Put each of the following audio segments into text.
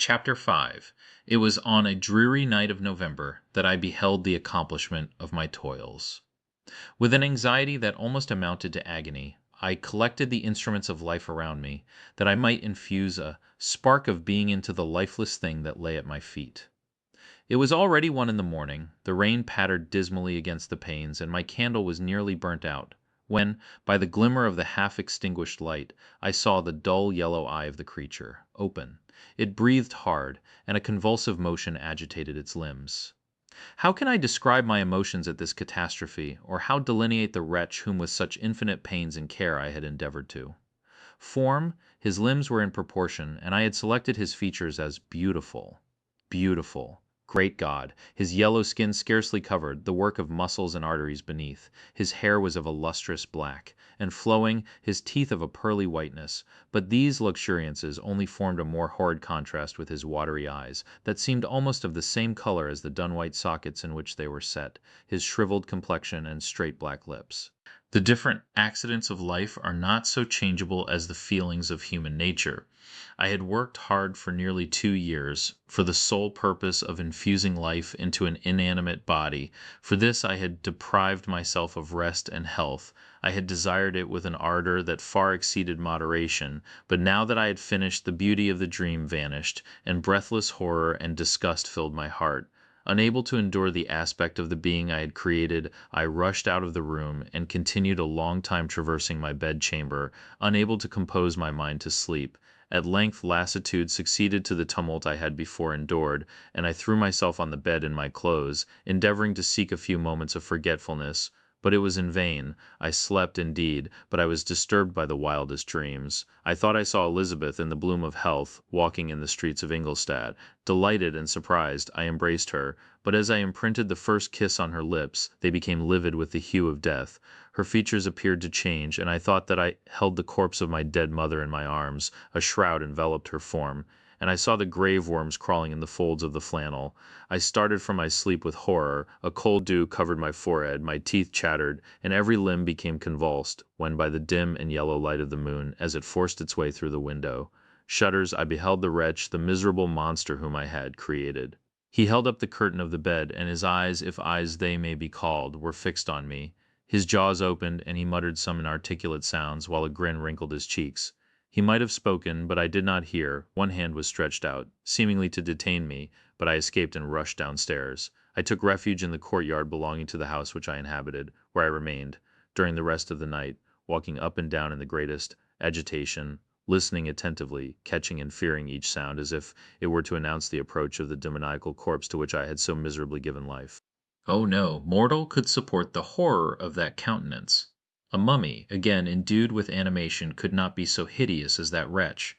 Chapter 5. It was on a dreary night of November that I beheld the accomplishment of my toils. With an anxiety that almost amounted to agony, I collected the instruments of life around me, that I might infuse a spark of being into the lifeless thing that lay at my feet. It was already 1 in the morning, the rain pattered dismally against the panes, and my candle was nearly burnt out, when, by the glimmer of the half-extinguished light, I saw the dull yellow eye of the creature open. It breathed hard, and a convulsive motion agitated its limbs. How can I describe my emotions at this catastrophe, or how delineate the wretch whom with such infinite pains and care I had endeavored to? Form, his limbs were in proportion, and I had selected his features as beautiful. Beautiful. Great God! His yellow skin scarcely covered, the work of muscles and arteries beneath. His hair was of a lustrous black, and flowing, his teeth of a pearly whiteness. But these luxuriances only formed a more horrid contrast with his watery eyes, that seemed almost of the same color as the dun-white sockets in which they were set, his shriveled complexion and straight black lips. The different accidents of life are not so changeable as the feelings of human nature. I had worked hard for nearly 2 years, for the sole purpose of infusing life into an inanimate body. For this I had deprived myself of rest and health. I had desired it with an ardor that far exceeded moderation, but now that I had finished, the beauty of the dream vanished, and breathless horror and disgust filled my heart. Unable to endure the aspect of the being I had created, I rushed out of the room, and continued a long time traversing my bed-chamber, unable to compose my mind to sleep. At length lassitude succeeded to the tumult I had before endured, and I threw myself on the bed in my clothes, endeavoring to seek a few moments of forgetfulness. But it was in vain. I slept indeed, but I was disturbed by the wildest dreams. I thought I saw Elizabeth in the bloom of health, walking in the streets of Ingolstadt. Delighted and surprised, I embraced her, but as I imprinted the first kiss on her lips, they became livid with the hue of death. Her features appeared to change, and I thought that I held the corpse of my dead mother in my arms. A shroud enveloped her form, and I saw the grave worms crawling in the folds of the flannel. I started from my sleep with horror. A cold dew covered my forehead, my teeth chattered, and every limb became convulsed, when by the dim and yellow light of the moon, as it forced its way through the window, shutters, I beheld the wretch, the miserable monster whom I had created. He held up the curtain of the bed, and his eyes, if eyes they may be called, were fixed on me. His jaws opened, and he muttered some inarticulate sounds, while a grin wrinkled his cheeks. He might have spoken, but I did not hear. One hand was stretched out, seemingly to detain me, but I escaped and rushed downstairs. I took refuge in the courtyard belonging to the house which I inhabited, where I remained, during the rest of the night, walking up and down in the greatest agitation, listening attentively, catching and fearing each sound as if it were to announce the approach of the demoniacal corpse to which I had so miserably given life. Oh no, mortal could support the horror of that countenance. A mummy, again endued with animation, could not be so hideous as that wretch.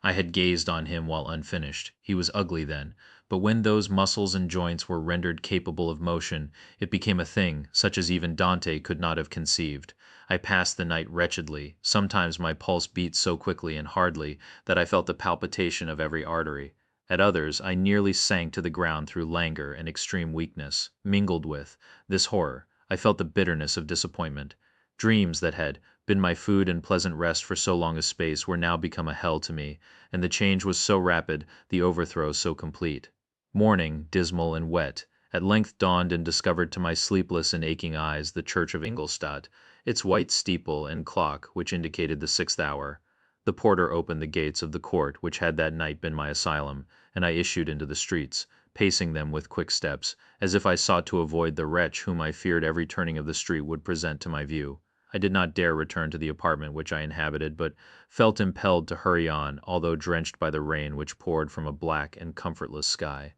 I had gazed on him while unfinished. He was ugly then, but when those muscles and joints were rendered capable of motion, it became a thing such as even Dante could not have conceived. I passed the night wretchedly. Sometimes my pulse beat so quickly and hardly that I felt the palpitation of every artery. At others I nearly sank to the ground through languor and extreme weakness. Mingled with this horror, I felt the bitterness of disappointment. Dreams that had been my food and pleasant rest for so long a space were now become a hell to me, and the change was so rapid, the overthrow so complete. Morning, dismal and wet, at length dawned and discovered to my sleepless and aching eyes the church of Ingolstadt, its white steeple and clock which indicated the 6th hour. The porter opened the gates of the court which had that night been my asylum, and I issued into the streets, pacing them with quick steps, as if I sought to avoid the wretch whom I feared every turning of the street would present to my view. I did not dare return to the apartment which I inhabited, but felt impelled to hurry on, although drenched by the rain which poured from a black and comfortless sky.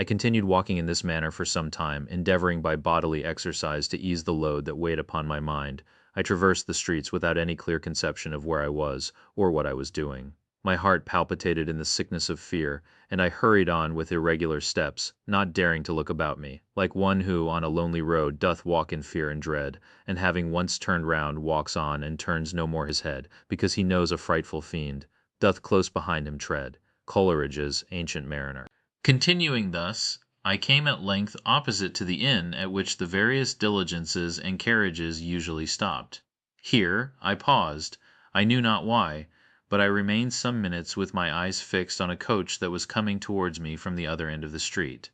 I continued walking in this manner for some time, endeavoring by bodily exercise to ease the load that weighed upon my mind. I traversed the streets without any clear conception of where I was, or what I was doing. My heart palpitated in the sickness of fear, and I hurried on with irregular steps, not daring to look about me, like one who on a lonely road doth walk in fear and dread, and having once turned round walks on and turns no more his head, because he knows a frightful fiend doth close behind him tread. Coleridge's Ancient Mariner. Continuing thus, I came at length opposite to the inn at which the various diligences and carriages usually stopped. Here I paused, I knew not why, but I remained some minutes with my eyes fixed on a coach that was coming towards me from the other end of the street.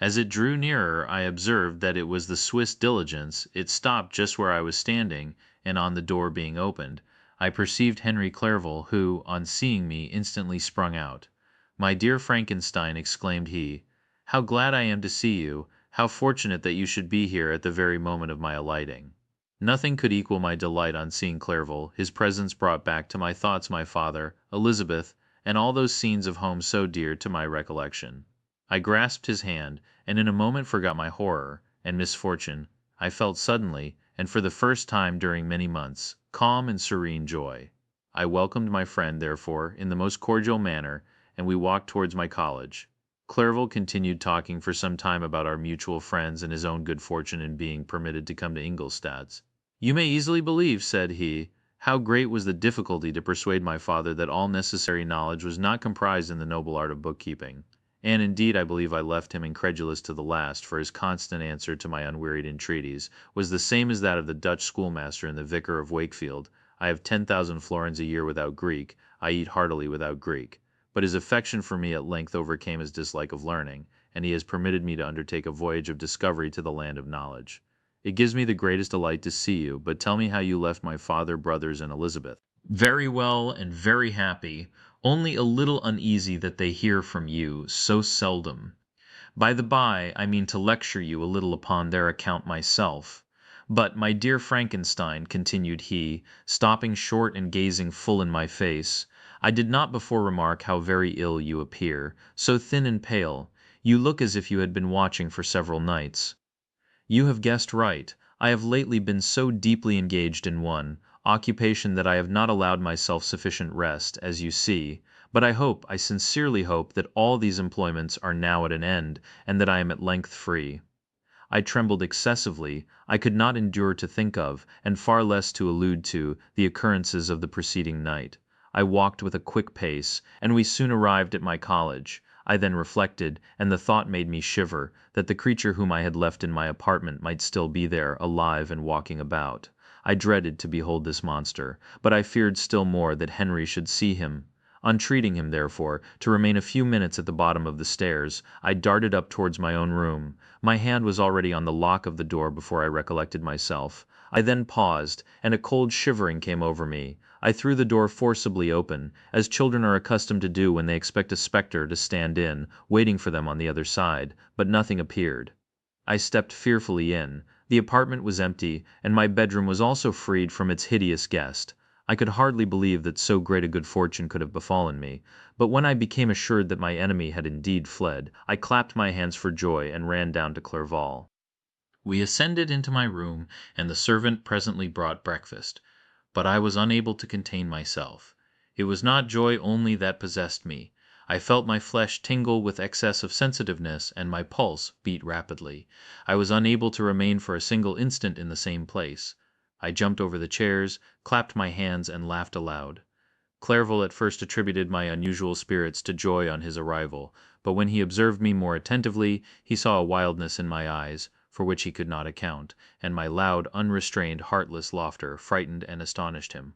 As it drew nearer, I observed that it was the Swiss diligence. It stopped just where I was standing, and on the door being opened, I perceived Henry Clerval, who, on seeing me, instantly sprung out. "My dear Frankenstein," exclaimed he, "how glad I am to see you! How fortunate that you should be here at the very moment of my alighting!" Nothing could equal my delight on seeing Clerval. His presence brought back to my thoughts my father, Elizabeth, and all those scenes of home so dear to my recollection. I grasped his hand, and in a moment forgot my horror and misfortune. I felt suddenly, and for the first time during many months, calm and serene joy. I welcomed my friend, therefore, in the most cordial manner, and we walked towards my college. Clerval continued talking for some time about our mutual friends and his own good fortune in being permitted to come to Ingolstadt. "You may easily believe," said he, "how great was the difficulty to persuade my father that all necessary knowledge was not comprised in the noble art of bookkeeping. And indeed I believe I left him incredulous to the last, for his constant answer to my unwearied entreaties was the same as that of the Dutch schoolmaster in the Vicar of Wakefield: I have 10,000 florins a year without Greek, I eat heartily without Greek. But his affection for me at length overcame his dislike of learning, and he has permitted me to undertake a voyage of discovery to the land of knowledge. It gives me the greatest delight to see you, but tell me how you left my father, brothers, and Elizabeth." "Very well and very happy, only a little uneasy that they hear from you so seldom. By the by, I mean to lecture you a little upon their account myself. But, my dear Frankenstein," continued he, stopping short and gazing full in my face, "I did not before remark how very ill you appear, so thin and pale. You look as if you had been watching for several nights." "You have guessed right. I have lately been so deeply engaged in one occupation that I have not allowed myself sufficient rest, as you see. But I hope, I sincerely hope, that all these employments are now at an end, and that I am at length free." I trembled excessively. I could not endure to think of, and far less to allude to, the occurrences of the preceding night. I walked with a quick pace, and we soon arrived at my college. I then reflected, and the thought made me shiver, that the creature whom I had left in my apartment might still be there, alive and walking about. I dreaded to behold this monster, but I feared still more that Henry should see him. Entreating him, therefore, to remain a few minutes at the bottom of the stairs, I darted up towards my own room. My hand was already on the lock of the door before I recollected myself. I then paused, and a cold shivering came over me. I threw the door forcibly open, as children are accustomed to do when they expect a spectre to stand in, waiting for them on the other side, but nothing appeared. I stepped fearfully in. The apartment was empty, and my bedroom was also freed from its hideous guest. I could hardly believe that so great a good fortune could have befallen me, but when I became assured that my enemy had indeed fled, I clapped my hands for joy and ran down to Clerval. We ascended into my room, and the servant presently brought breakfast. But I was unable to contain myself. It was not joy only that possessed me. I felt my flesh tingle with excess of sensitiveness, and my pulse beat rapidly. I was unable to remain for a single instant in the same place. I jumped over the chairs, clapped my hands, and laughed aloud. Clerval at first attributed my unusual spirits to joy on his arrival, but when he observed me more attentively, he saw a wildness in my eyes, for which he could not account, and my loud, unrestrained, heartless laughter frightened and astonished him.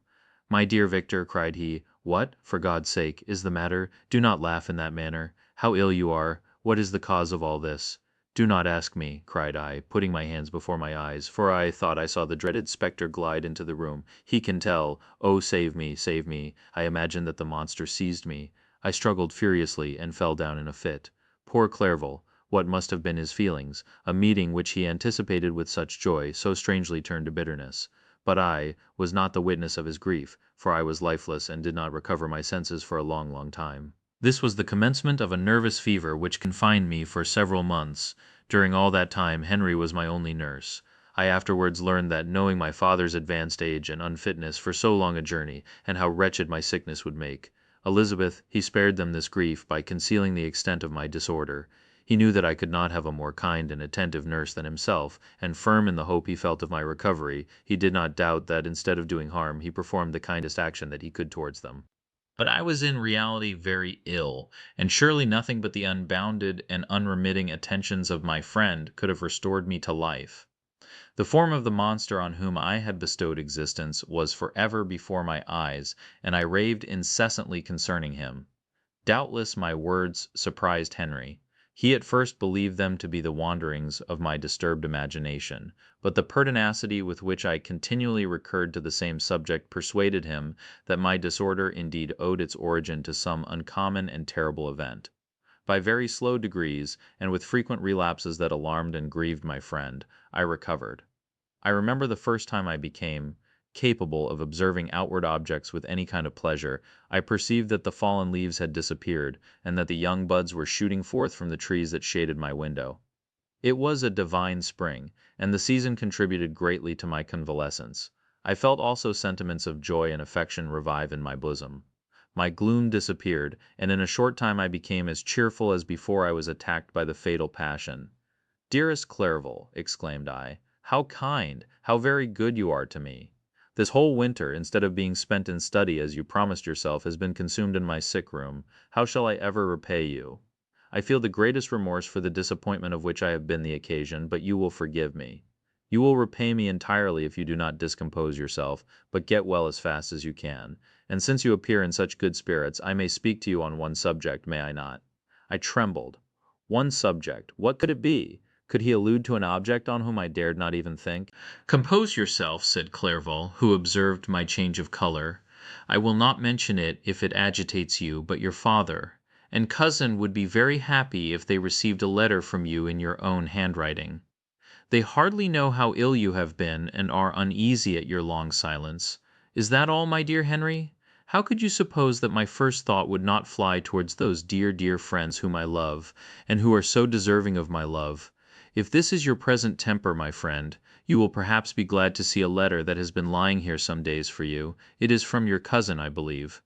"My dear Victor," cried he, "what, for God's sake, is the matter? Do not laugh in that manner. How ill you are! What is the cause of all this?" "Do not ask me," cried I, putting my hands before my eyes, for I thought I saw the dreaded spectre glide into the room. "He can tell. Oh, save me, save me! I imagined that the monster seized me. I struggled furiously, and fell down in a fit. Poor Clerval! What must have been his feelings? A meeting which he anticipated with such joy, so strangely turned to bitterness. But I was not the witness of his grief, for I was lifeless, and did not recover my senses for a long, long time. This was the commencement of a nervous fever which confined me for several months. During all that time Henry was my only nurse. I afterwards learned that, knowing my father's advanced age and unfitness for so long a journey, and how wretched my sickness would make Elizabeth, he spared them this grief by concealing the extent of my disorder. He knew that I could not have a more kind and attentive nurse than himself, and firm in the hope he felt of my recovery, he did not doubt that, instead of doing harm, he performed the kindest action that he could towards them. But I was in reality very ill, and surely nothing but the unbounded and unremitting attentions of my friend could have restored me to life. The form of the monster on whom I had bestowed existence was forever before my eyes, and I raved incessantly concerning him. Doubtless my words surprised Henry. He at first believed them to be the wanderings of my disturbed imagination, but the pertinacity with which I continually recurred to the same subject persuaded him that my disorder indeed owed its origin to some uncommon and terrible event. By very slow degrees, and with frequent relapses that alarmed and grieved my friend, I recovered. I remember the first time I became capable of observing outward objects with any kind of pleasure. I perceived that the fallen leaves had disappeared, and that the young buds were shooting forth from the trees that shaded my window. It was a divine spring, and the season contributed greatly to my convalescence. I felt also sentiments of joy and affection revive in my bosom. My gloom disappeared, and in a short time I became as cheerful as before I was attacked by the fatal passion. "Dearest Clerval," exclaimed I, "how kind, how very good you are to me! This whole winter, instead of being spent in study as you promised yourself, has been consumed in my sick room. How shall I ever repay you? I feel the greatest remorse for the disappointment of which I have been the occasion, but you will forgive me. You will repay me entirely if you do not discompose yourself, but get well as fast as you can. And since you appear in such good spirits, I may speak to you on one subject, may I not?" I trembled. One subject! What could it be? Could he allude to an object on whom I dared not even think? "Compose yourself," said Clerval, who observed my change of color. "I will not mention it if it agitates you, but your father and cousin would be very happy if they received a letter from you in your own handwriting. They hardly know how ill you have been, and are uneasy at your long silence. Is that all, my dear Henry? How could you suppose that my first thought would not fly towards those dear, dear friends whom I love, and who are so deserving of my love? If this is your present temper, my friend, you will perhaps be glad to see a letter that has been lying here some days for you. It is from your cousin, I believe.